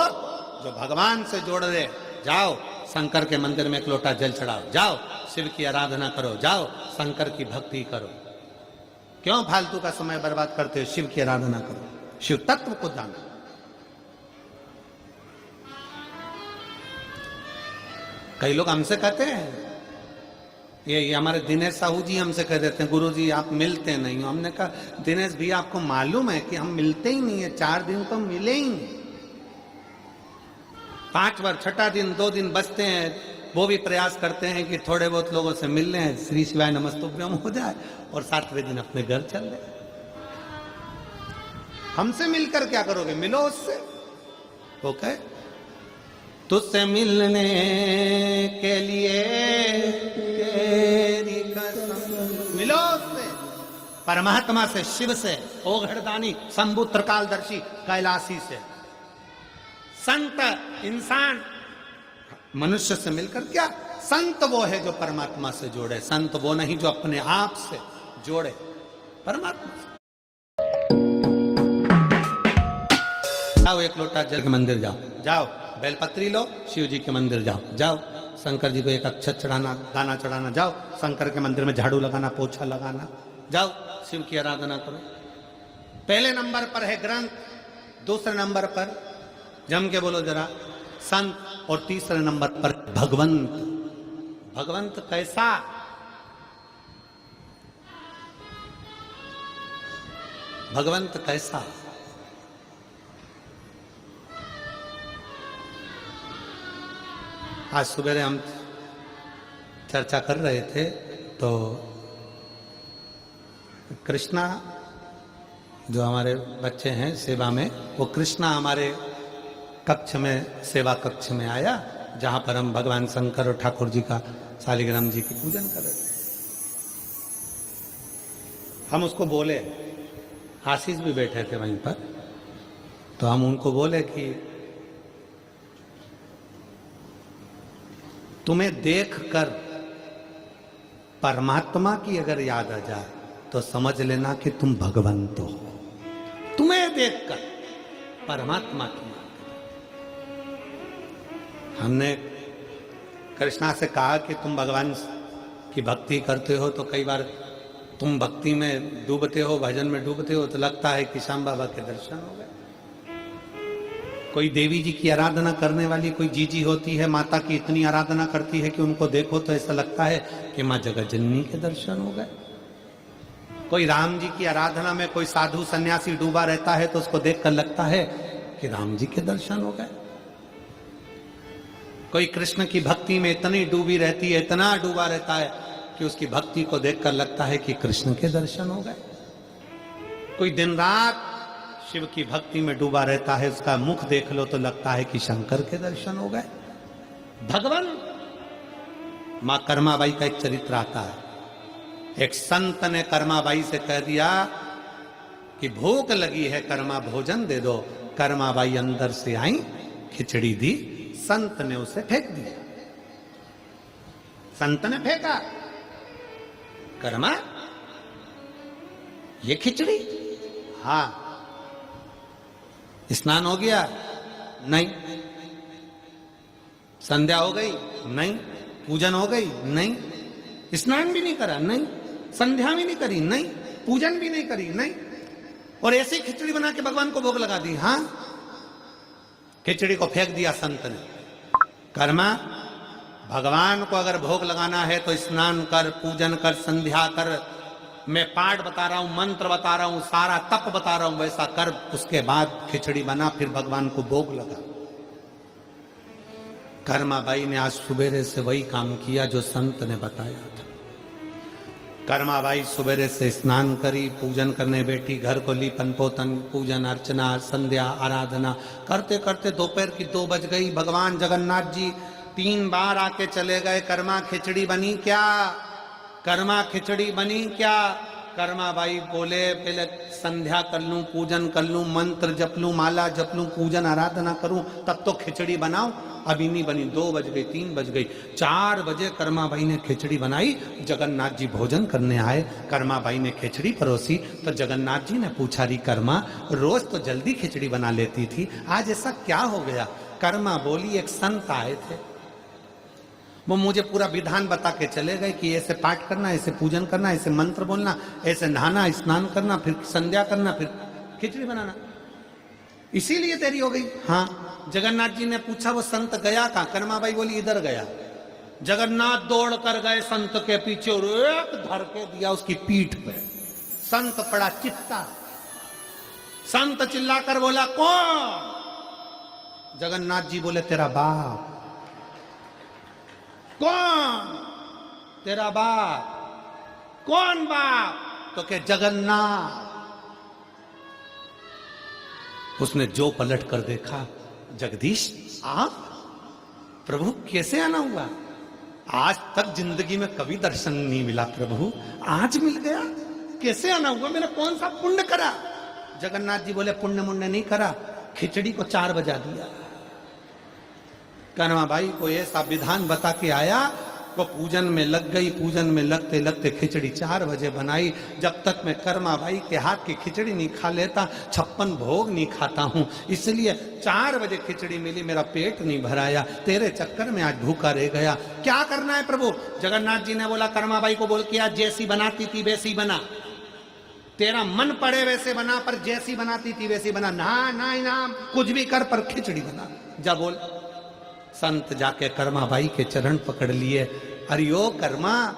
जो भगवान से जोड़ दे। जाओ शंकर के मंदिर में एक लोटा जल चढ़ाओ, जाओ शिव की आराधना करो, जाओ शंकर की भक्ति करो। क्यों फालतू का समय बर्बाद करते हो? शिव की आराधना करो, शिव तत्व को जानो। कई लोग हमसे कहते हैं, ये हमारे दिनेश साहू जी हमसे कह देते हैं, गुरु जी आप मिलते नहीं हो। हमने कहा दिनेश भी आपको मालूम है कि हम मिलते ही नहीं है, 4 दिन तो मिले ही नहीं। 5 बार, छठा दिन 2 दिन बचते हैं, वो भी प्रयास करते हैं कि थोड़े बहुत लोगों से मिल लें, श्री शिवाय नमस्तुभ्यम हो जाए और 7वें दिन अपने घर चल रहे। हमसे मिलकर क्या करोगे? मिलो उससे। वो कहे तुझसे मिलने के लिए तेरी कसम। मिलो उससे, परमात्मा से, शिव से, ओघड़दानी, शंभु त्रिकालदर्शी, कैलाशी से। संत इंसान मनुष्य से मिलकर क्या? संत वो है जो परमात्मा से जोड़े, संत वो नहीं जो अपने आप से जोड़े परमात्मा से। जाओ एक लोटा जल के मंदिर जाओ, जाओ बेलपत्री लो, शिव जी के मंदिर जाओ, जाओ शंकर जी को एक अक्षत चढ़ाना, दाना चढ़ाना, जाओ शंकर के मंदिर में झाड़ू लगाना, पोछा लगाना, जाओ शिव की आराधना करो। पहले नंबर पर है ग्रंथ, दूसरे नंबर पर जम के बोलो जरा संत, और तीसरे नंबर पर भगवंत। भगवंत कैसा? भगवंत कैसा? आज सुबह हम चर्चा कर रहे थे तो कृष्णा जो हमारे बच्चे हैं सेवा में, वो कृष्णा हमारे कक्ष में, सेवा कक्ष में आया, जहां पर हम भगवान शंकर और ठाकुर जी का, शालिग्राम जी की पूजन कर रहे थे। हम उसको बोले, आशीष भी बैठे थे वहीं पर, तो हम उनको बोले कि तुम्हें देखकर परमात्मा की अगर याद आ जाए तो समझ लेना कि तुम भगवंत हो। तुम्हें देखकर परमात्मा की याद। हमने कृष्णा से कहा कि तुम भगवान की भक्ति करते हो तो कई बार तुम भक्ति में डूबते हो, भजन में डूबते हो, तो लगता है कि श्याम बाबा के दर्शन हो गए। कोई देवी जी की आराधना करने वाली कोई जीजी होती है, माता की इतनी आराधना करती है कि उनको देखो तो ऐसा लगता है कि माँ जगतजननी के दर्शन हो गए। कोई राम जी की आराधना में कोई साधु सन्यासी डूबा रहता है तो उसको देखकर लगता है कि राम जी के दर्शन हो गए। कोई कृष्ण की भक्ति में इतनी डूबी रहती है, इतना डूबा रहता है कि उसकी भक्ति को देखकर लगता है कि कृष्ण के दर्शन हो गए। कोई दिन रात शिव की भक्ति में डूबा रहता है, उसका मुख देख लो तो लगता है कि शंकर के दर्शन हो गए। भगवान मां कर्माबाई का एक चरित्र आता है। एक संत ने कर्माबाई से कह दिया कि भूख लगी है, कर्मा भोजन दे दो। कर्माबाई अंदर से आई, खिचड़ी दी, संत ने उसे फेंक दिया। संत ने फेंका, कर्मा ये खिचड़ी? हाँ। स्नान हो गया? नहीं। संध्या हो गई? नहीं। पूजन हो गई? नहीं। स्नान भी नहीं करा? नहीं। संध्या भी नहीं करी? नहीं। पूजन भी नहीं करी? नहीं। और ऐसे ही खिचड़ी बना के भगवान को भोग लगा दी। हाँ, खिचड़ी को फेंक दिया संत ने। कर्मा, भगवान को अगर भोग लगाना है तो स्नान कर, पूजन कर, संध्या कर, मैं पाठ बता रहा हूं, मंत्र बता रहा हूं, सारा तप बता रहा हूं, वैसा कर, उसके बाद खिचड़ी बना, फिर भगवान को भोग लगा। कर्माबाई ने आज सुबेरे से वही काम किया जो संत ने बताया था। कर्माबाई सुबेरे से स्नान करी, पूजन करने बैठी, घर को लीपन पोतन, पूजन अर्चना, संध्या, आराधना करते करते दोपहर की 2 बज गई। भगवान जगन्नाथ जी 3 बार आके चले गए। कर्मा, खिचड़ी बनी क्या? कर्मा, खिचड़ी बनी क्या? कर्माबाई बोले, पहले संध्या कर लूं, पूजन कर लूं, मंत्र जप लूं, माला जप लूं, पूजन आराधना करूं, तब तो खिचड़ी बनाऊं। अभी नहीं बनी। 2 बज गई, 3 बज गई, 4 बजे कर्माबाई ने खिचड़ी बनाई। जगन्नाथ जी भोजन करने आए। कर्माबाई ने खिचड़ी परोसी तो जगन्नाथ जी ने पूछा, री कर्मा, रोज तो जल्दी खिचड़ी बना लेती थी, आज ऐसा क्या हो गया? कर्मा बोली, एक संत आए थे, वो मुझे पूरा विधान बता के चले गए कि ऐसे पाठ करना, ऐसे पूजन करना, ऐसे मंत्र बोलना, ऐसे नहाना, स्नान करना, फिर संध्या करना, फिर खिचड़ी बनाना, इसीलिए देरी हो गई। हाँ। जगन्नाथ जी ने पूछा, वो संत गया कहाँ? कर्माबाई बोली, इधर गया। जगन्नाथ दौड़ कर गए संत के पीछे और एक धर के दिया उसकी पीठ पे। संत पड़ा चित्ता। संत चिल्लाकर बोला, कौन? जगन्नाथ जी बोले, तेरा बाप। कौन? तेरा बाप। कौन बाप? तो के जगन्नाथ। उसने जो पलट कर देखा, जगदीश आप? प्रभु कैसे आना हुआ? आज तक जिंदगी में कभी दर्शन नहीं मिला प्रभु, आज मिल गया। कैसे आना हुआ? मैंने कौन सा पुण्य करा? जगन्नाथ जी बोले, पुण्य मुण्य नहीं करा, खिचड़ी को 4 बजा दिया। कर्माबाई को ऐसा विधान बता के आया, वो पूजन में लग गई। पूजन में लगते लगते खिचड़ी 4 बजे बनाई। जब तक मैं कर्माबाई के हाथ की खिचड़ी नहीं खा लेता, 56 भोग नहीं खाता हूं, इसलिए 4 बजे खिचड़ी मिली, मेरा पेट नहीं भराया, तेरे चक्कर में आज भूखा रह गया। क्या करना है प्रभु? जगन्नाथ जी ने बोला, कर्माबाई को बोल के आज जैसी बनाती थी वैसी बना, तेरा मन पड़े वैसे बना, पर जैसी बनाती थी वैसी बना, ना इनाम कुछ भी कर, पर खिचड़ी बना। जा बोल। संत जाके कर्माबाई के चरण पकड़ लिए। अरे ओ कर्मा,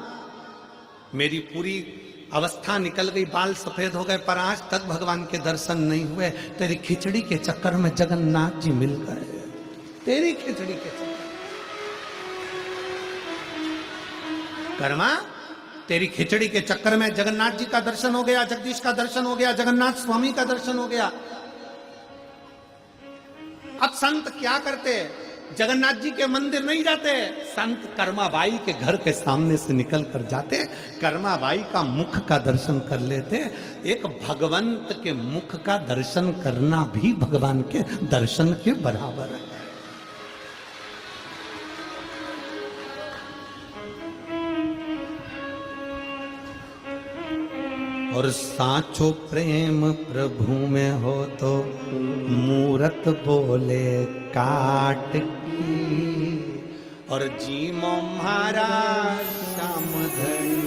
मेरी पूरी अवस्था निकल गई, बाल सफेद हो गए, पर आज तक भगवान के दर्शन नहीं हुए। तेरी खिचड़ी के चक्कर में जगन्नाथ जी मिल गए। तेरी खिचड़ी के चक्कर। कर्मा, तेरी खिचड़ी के चक्कर में जगन्नाथ जी का दर्शन हो गया, जगदीश का दर्शन हो गया, जगन्नाथ स्वामी का दर्शन हो गया। अब संत क्या करते? जगन्नाथ जी के मंदिर नहीं जाते, संत कर्माबाई के घर के सामने से निकल कर जाते, कर्माबाई का मुख का दर्शन कर लेते। एक भगवंत के मुख का दर्शन करना भी भगवान के दर्शन के बराबर है। और साचो प्रेम प्रभु में हो तो मूरत बोले काट की, और जीमो महाराज श्याम धरी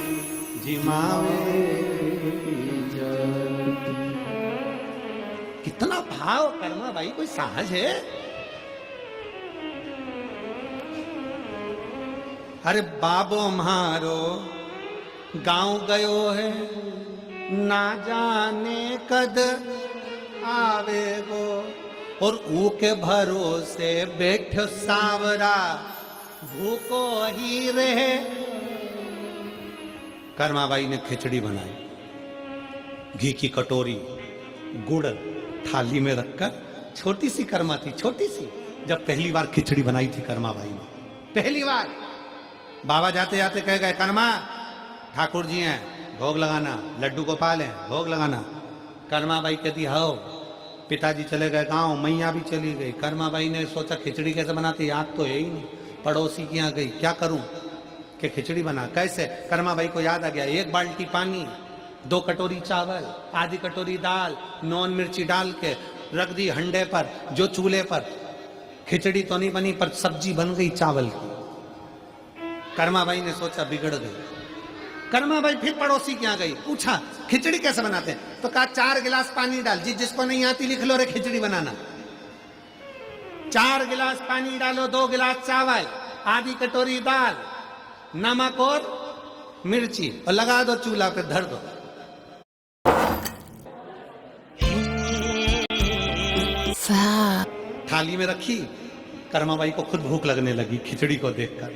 जिमावे। कितना भाव कर्मा भाई, कोई साहस है? अरे बाबो मारो गांव गयो है, ना जाने कद आवेगो, और ऊके भरोसे बैठो सांवरा, भूको ही रहे। कर्माबाई ने खिचड़ी बनाई, घी की कटोरी, गुड़ थाली में रखकर, छोटी सी कर्मा थी, छोटी सी, जब पहली बार खिचड़ी बनाई थी कर्माबाई ने, पहली बार। बाबा जाते जाते कह गए, कर्मा ठाकुर जी हैं, भोग लगाना, लड्डू गोपाल है, भोग लगाना। कर्माबाई कहती, हो। पिताजी चले गए गांव, मैया भी चली गई। कर्माबाई ने सोचा खिचड़ी कैसे बनाती, याद तो है ही नहीं। पड़ोसी के यहाँ गई, क्या करूं कि खिचड़ी बना, कैसे? कर्माबाई को याद आ गया, 1 बाल्टी पानी, 2 कटोरी चावल, आधी कटोरी दाल, नॉन मिर्ची डाल के रख दी हंडे पर, जो चूल्हे पर। खिचड़ी तो नहीं बनी पर सब्जी बन गई चावल की। कर्माबाई ने सोचा बिगड़ गई। कर्माबाई फिर पड़ोसी के यहाँ गई, पूछा खिचड़ी कैसे बनाते हैं? तो कहा 4 गिलास पानी डाल, जिसको नहीं आती लिख लो रे खिचड़ी बनाना। 4 गिलास पानी डालो, 2 गिलास चावल, आधी कटोरी दाल, नमक और मिर्ची, और लगा दो चूल्हा पे, धर दो। थाली में रखी। कर्माबाई को खुद भूख लगने लगी खिचड़ी को देखकर।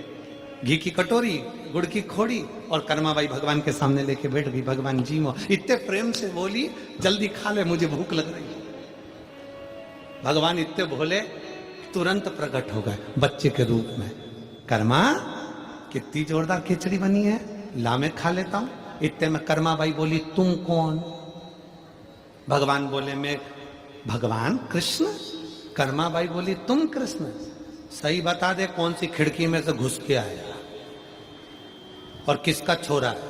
घी की कटोरी, गुड़ की खोड़ी, और कर्माबाई भगवान के सामने लेके बैठ गई। भगवान जी मो इतने प्रेम से बोली, जल्दी खा ले, मुझे भूख लग रही है। भगवान इतने भोले, तुरंत प्रकट हो गए बच्चे के रूप में। कर्मा, कितनी जोरदार खिचड़ी बनी है, ला मैं खा लेता हूं। इतने में कर्माबाई बोली, तुम कौन? भगवान बोले, मैं भगवान कृष्ण। कर्माबाई बोली, तुम कृष्ण? सही बता दे, कौन सी खिड़की में से घुस के आया और किसका छोरा है?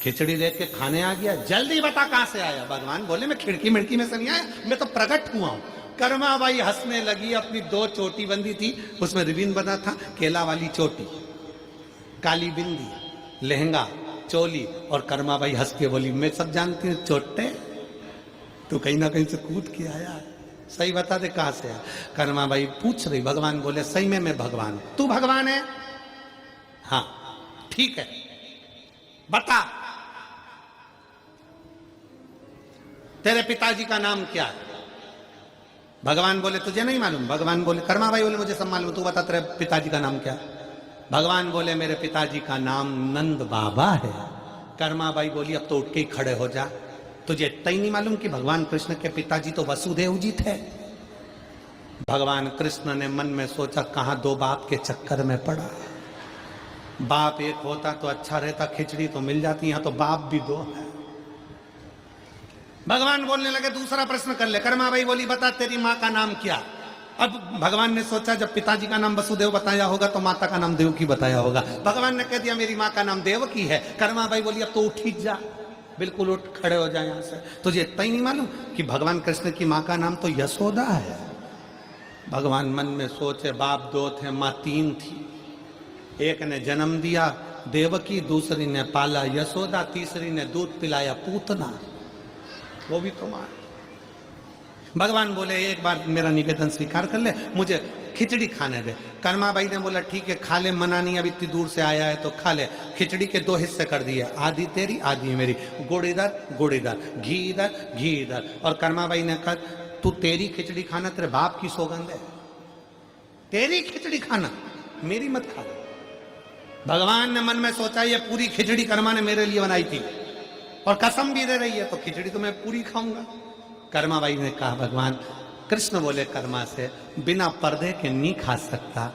खिचड़ी देख के खाने आ गया, जल्दी बता कहां से आया। भगवान बोले, मैं खिड़की मिड़की में से नहीं आया, मैं तो प्रकट हुआ हूं। कर्माबाई हंसने लगी। अपनी 2 चोटी बंदी थी, उसमें रिबिन बना था, केला वाली चोटी, काली बिंदी, लहंगा, चोली, और कर्माबाई हंस के बोली, मैं सब जानती हूँ चोटे, तू कहीं ना कहीं से कूद के आया, सही बता दे कहां से आया। कर्माबाई पूछ रही। भगवान बोले, सही में मैं भगवान हूं। तू भगवान है? हाँ, ठीक है, बता तेरे पिताजी का नाम क्या है? भगवान बोले, तुझे नहीं मालूम? भगवान बोले, कर्माबाई बोले, मुझे सब मालूम, तू बता तेरे पिताजी का नाम क्या है? भगवान बोले, मेरे पिताजी का नाम नंद बाबा है। कर्माबाई बोली, अब तो उठ के ही खड़े हो जा, तुझे इतना ही नहीं मालूम कि भगवान कृष्ण के पिताजी तो वसुदेव जी थे? भगवान कृष्ण ने मन में सोचा, कहां 2 बाप के चक्कर में पड़ा। बाप एक होता तो अच्छा रहता, खिचड़ी तो मिल जाती, यहां तो बाप भी 2 है। भगवान बोलने लगे, दूसरा प्रश्न कर ले। कर्माबाई बोली, बता तेरी माँ का नाम क्या? अब भगवान ने सोचा, जब पिताजी का नाम वसुदेव बताया होगा तो माता का नाम देवकी बताया होगा। भगवान ने कह दिया, मेरी माँ का नाम देवकी है। कर्माबाई बोली, अब तो उठ ही जा, बिल्कुल उठ खड़े हो जाए यहां से। तुझे इतना ही नहीं मालूम कि भगवान कृष्ण की माँ का नाम तो यशोदा है? भगवान मन में सोचे, बाप 2 थे, माँ 3 थी। एक ने जन्म दिया देवकी, दूसरी ने पाला यशोदा, तीसरी ने दूध पिलाया पूतना, वो भी तो माँ। भगवान बोले, एक बार मेरा निवेदन स्वीकार कर ले, मुझे खिचड़ी खाने दे। कर्माबाई ने बोला, ठीक है खा ले, मना नहीं, अब इतनी दूर से आया है तो खा ले। खिचड़ी के 2 हिस्से कर दिए, आधी तेरी आधी मेरी, गुड़ इधर गुड़ इधर, घी इधर घी इधर। और कर्माबाई ने कहा, तू तेरी खिचड़ी खाना, तेरे बाप की सौगंध है, तेरी खिचड़ी खाना, मेरी मत खा। भगवान ने मन में सोचा, ये पूरी खिचड़ी कर्मा ने मेरे लिए बनाई थी और कसम भी दे रही है, तो खिचड़ी तो मैं पूरी खाऊंगा। कर्माबाई ने कहा, भगवान कृष्ण बोले कर्मा से, बिना पर्दे के नहीं खा सकता।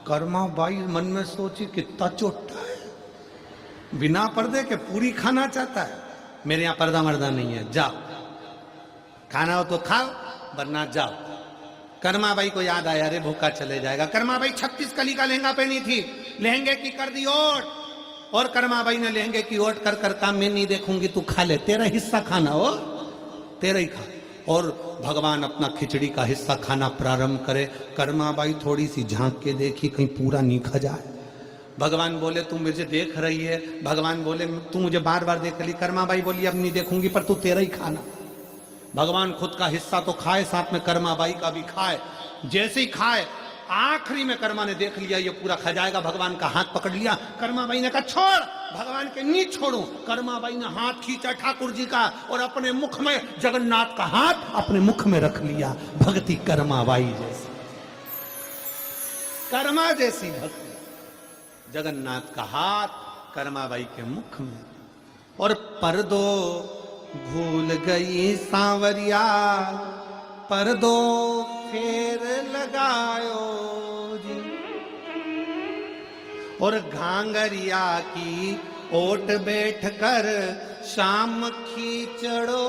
कर्माबाई मन में सोची, कितना चोटा है, बिना पर्दे के पूरी खाना चाहता है। मेरे यहाँ पर्दा मर्दा नहीं है, जाओ, खाना हो तो खाओ वरना जाओ। कर्माबाई को याद आया, अरे भूखा चले जाएगा। कर्माबाई 36 कली का लहंगा पहनी थी, लहंगे की कर दी ओट, और कर्माबाई ने लहंगे की ओट कर कर कहा, मैं नहीं देखूंगी, तू खा ले, तेरा हिस्सा खाना हो, तेरा ही खा। और भगवान अपना खिचड़ी का हिस्सा खाना प्रारंभ करे। कर्माबाई थोड़ी सी झांक के देखी, कहीं पूरा नहीं खा जाए। भगवान बोले, तू मुझे देख रही है? भगवान बोले, तू मुझे बार बार देख रही। कर्माबाई बोली, अब नहीं देखूंगी, पर तू तेरा ही खाना। भगवान खुद का हिस्सा तो खाए, साथ में कर्माबाई का भी खाए। जैसे ही खाए, आखिरी में कर्मा ने देख लिया ये पूरा खा जाएगा, भगवान का हाथ पकड़ लिया। कर्माबाई ने कहा, छोड़। भगवान के नहीं छोड़ू। कर्माबाई ने हाथ खींचा ठाकुर जी का और अपने मुख में जगन्नाथ का हाथ अपने मुख में रख लिया। भक्ति कर्माबाई जैसी, कर्मा जैसी भक्ति, जगन्नाथ का हाथ कर्माबाई के मुख में। और पर्दो भूल गई सांवरिया, पर्दो फेर लगायो जी, और घांगरिया की ओट बैठ कर शाम खींचड़ो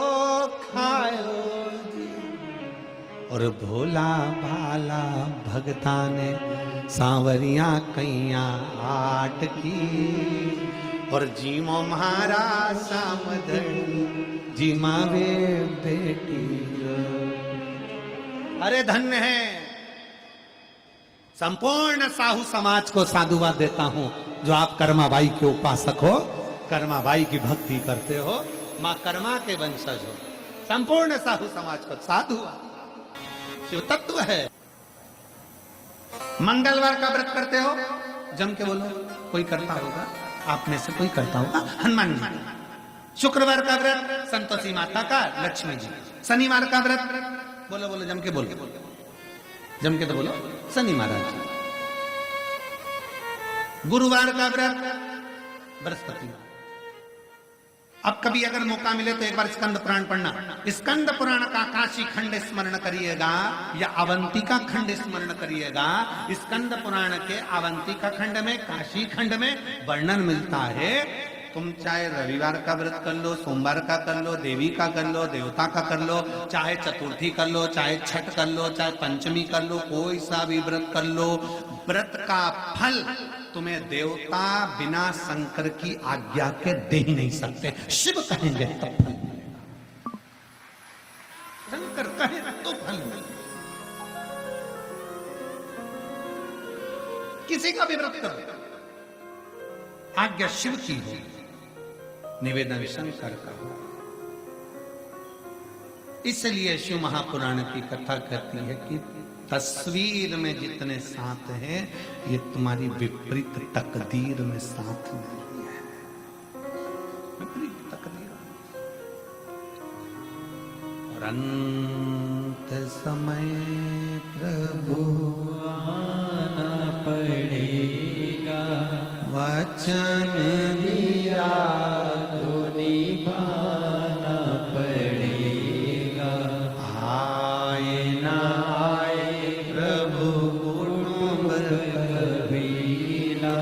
खायो जी। और भोला भाला भगता ने सांवरिया कैया आट की, और जीमो म्हारा सामधनी जीमा वे बेटी। अरे धन्य है संपूर्ण साहू समाज को साधुवाद देता हूं, जो आप कर्माबाई के उपासक हो, कर्माबाई की भक्ति करते हो, मां कर्मा के वंशज हो। संपूर्ण साहू समाज को साधुवाद, शिव तत्व है। मंगलवार का व्रत करते हो, जम के बोलो, कोई करता होगा आप में से, कोई करता होगा, हनुमान जी। शुक्रवार का व्रत संतोषी माता का, लक्ष्मी जी। शनिवार का व्रत बोलो बोलो, जम के बोलो, जम के तो बोलो, शनि महाराज जी। गुरुवार का व्रत बृहस्पति। अब कभी अगर मौका मिले तो एक बार स्कंद पुराण पढ़ना। स्कंद पुराण का काशी खंड स्मरण करिएगा या अवंतिका खंड स्मरण करिएगा। स्कंद पुराण के अवंतिका खंड में, काशी खंड में वर्णन मिलता है। तुम चाहे रविवार का व्रत कर लो, सोमवार का कर लो, देवी का कर लो, देवता का कर लो, चाहे चतुर्थी कर लो, चाहे छठ कर लो, चाहे पंचमी कर लो, कोई सा भी व्रत कर लो, व्रत का फल तुम्हें देवता बिना शंकर की आज्ञा के दे ही नहीं सकते। शिव कहेंगे तो फल, शंकर कहे तो फल। किसी का भी व्रत करो, आज्ञा शिव की हो, निवेदन शंकर का हो। इसलिए शिव महापुराण की कथा कहती है कि तस्वीर में जितने साथ हैं, ये तुम्हारी विपरीत तकदीर में साथ नहीं है। विपरीत तकदीर। और अंत समय प्रभु आना पड़ेगा, वचन दिया तो निभाना पड़ेगा। आए ना आए प्रभु कुटुंब कबीला,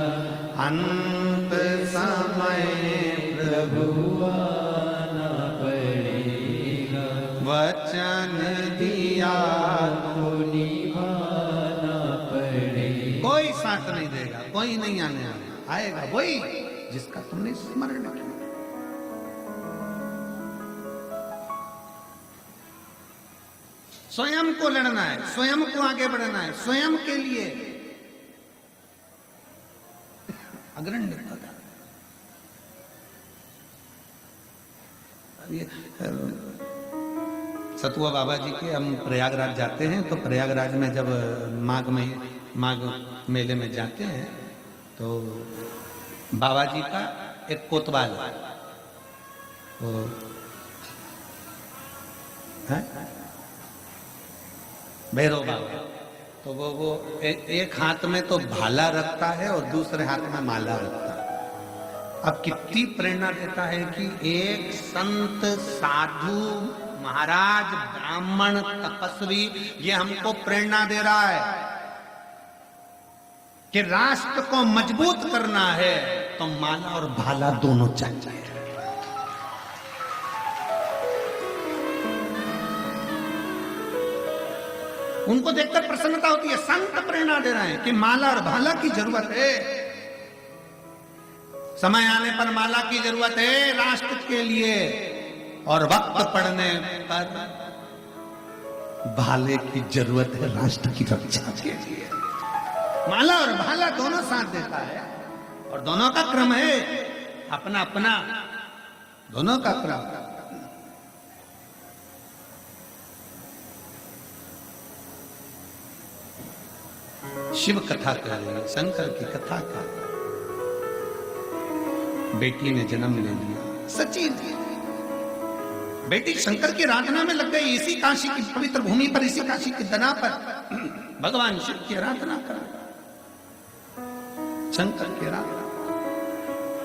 अंत समय प्रभु आना पड़ेगा। वचन दिया तो निभाना पड़ेगा। कोई साथ नहीं देगा, कोई नहीं आने आएगा वही जिसका तुमने स्मरण किया। स्वयं को लड़ना है, स्वयं को आगे बढ़ना है, स्वयं के लिए अग्रणी होगा। ये सतुआ बाबा जी के हम प्रयागराज जाते हैं, तो प्रयागराज में जब माघ मेले में जाते हैं तो बाबा जी का एक कोतवाल वो है भैरव बाबा, तो वो एक हाथ में तो भाला रखता है और दूसरे हाथ में माला रखता है। अब कितनी प्रेरणा देता है कि एक संत, साधु, महाराज, ब्राह्मण, तपस्वी ये हमको प्रेरणा दे रहा है कि राष्ट्र को मजबूत करना है तो माला और भाला दोनों चाहिए। उनको देखकर प्रसन्नता होती है। संत प्रेरणा दे रहे हैं कि माला और भाला की जरूरत है, समय आने पर माला की जरूरत है राष्ट्र के लिए, और वक्त पड़ने पर भाले की जरूरत है राष्ट्र की रक्षा के लिए। माला और भाला दोनों साथ देता है और दोनों का क्रम है अपना अपना, दोनों का क्रम। शिव कथा कर रही है, शंकर की कथा का। बेटी ने जन्म ले लिया, सच्ची बेटी शंकर की आराधना में लग गई। इसी काशी की पवित्र भूमि पर, इसी काशी की दना पर भगवान शिव की आराधना कर, शंकर की आराधना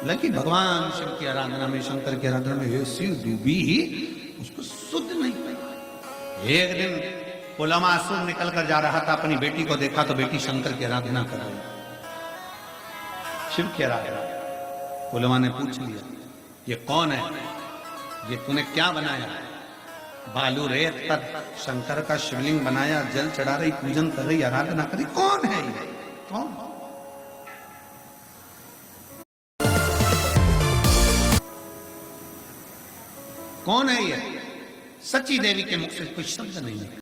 लगी। भगवान शिव की आराधना में, शंकर की आराधना में ऐसी डूबी ही उसको सुध नहीं पाई। एक दिन पुलमासुर निकल कर जा रहा था, अपनी बेटी को देखा तो बेटी शंकर की आराधना कर रही, शिव की आराधना। पुलमा ने पूछ लिया, ये कौन है, ये तूने क्या बनाया? बालू रेत पर शंकर का शिवलिंग बनाया, जल चढ़ा रही, पूजन कर रही, आराधना कर रही, कौन है ये? कौन? कौन है ये? सच्ची देवी के मुख से कोई शब्द नहीं निकला।